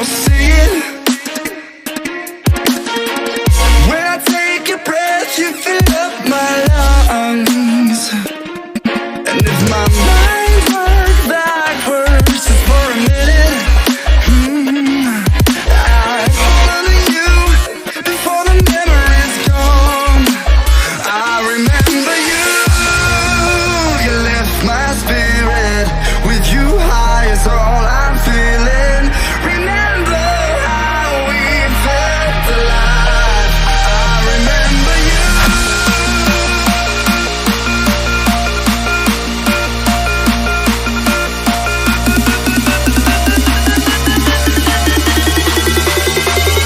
almost see it. When I take a breath, you fill up my lungs. And if my mind worked backwards just for a minute, I'd fall to you before the memory's gone. I remember you. You lift my spirit. With you high is all I'm feeling. Remember how we felt alive. I remember you.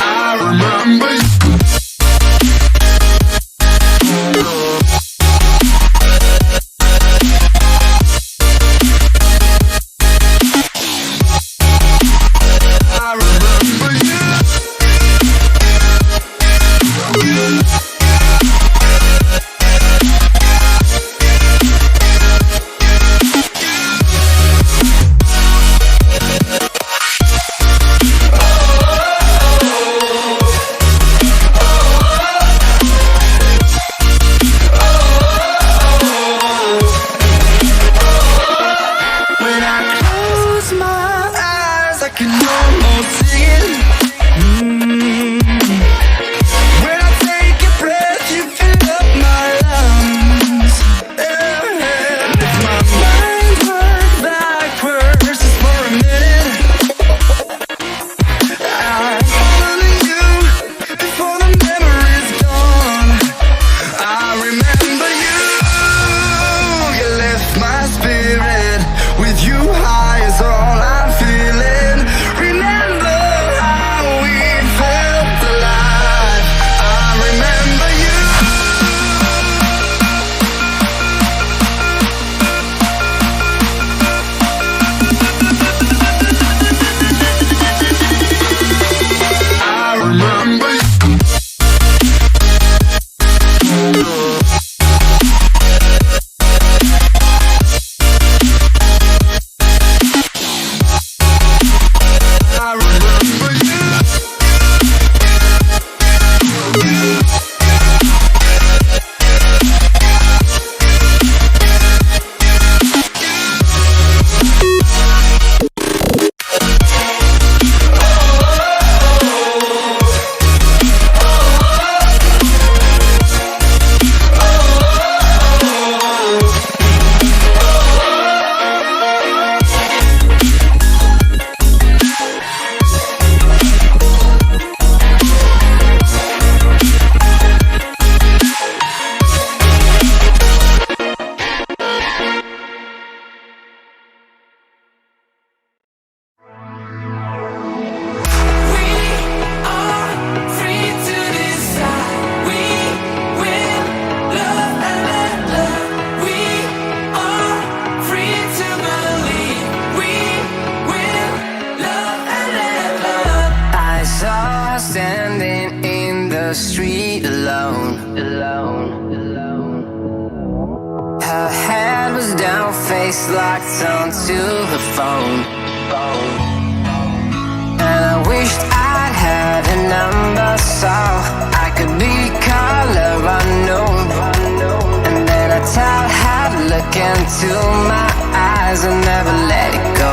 I remember you. I remember you. When I close my eyes, I can almost see it. When I take a breath, you fill up my lungs. And if my mind worked backwards just for a minute, I'd fall to you before the memory's gone. I remember you. You lift my spirit. With you high is all I'm feeling. Remember how we felt alive. I remember you. I remember you. I remember you. I saw her standing in the street alone. Her head was down, face locked onto her phone. And I wished I'd had a number so I could be color unknown. And then I tell her to look into my eyes and never let it go.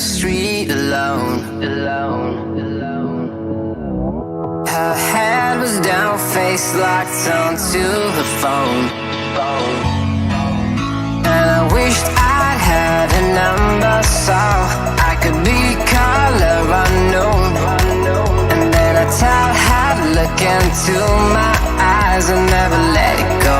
street alone. Her head was down, face locked onto the phone. And I wished I'd had a number so I could be color unknown. And then I tell her to look into my eyes and never let it go.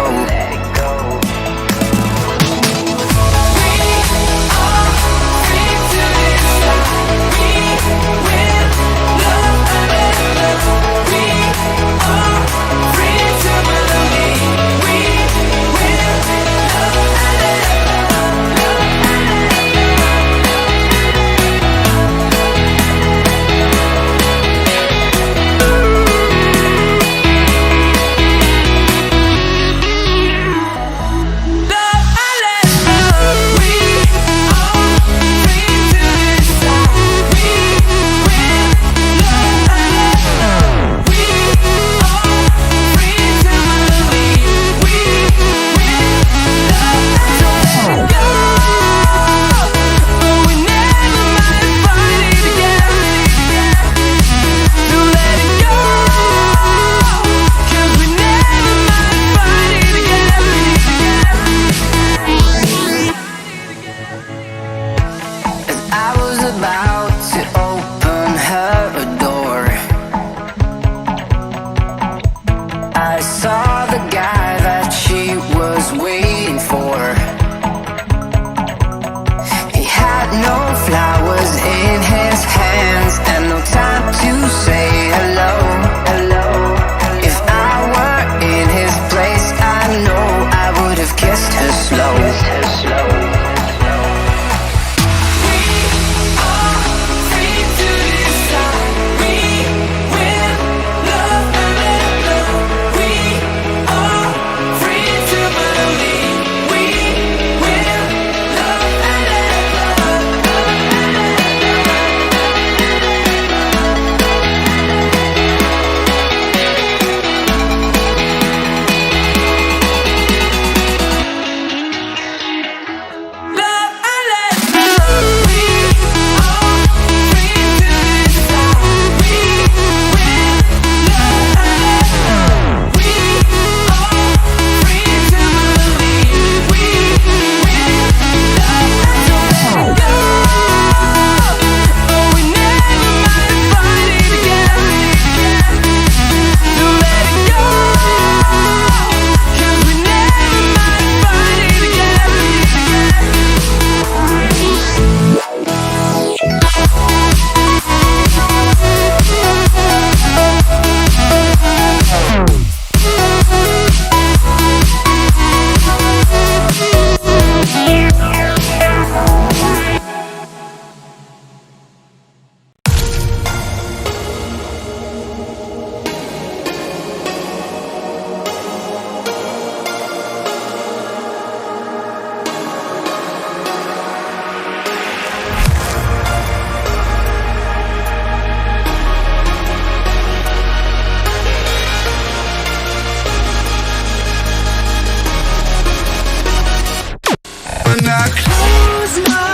When I close my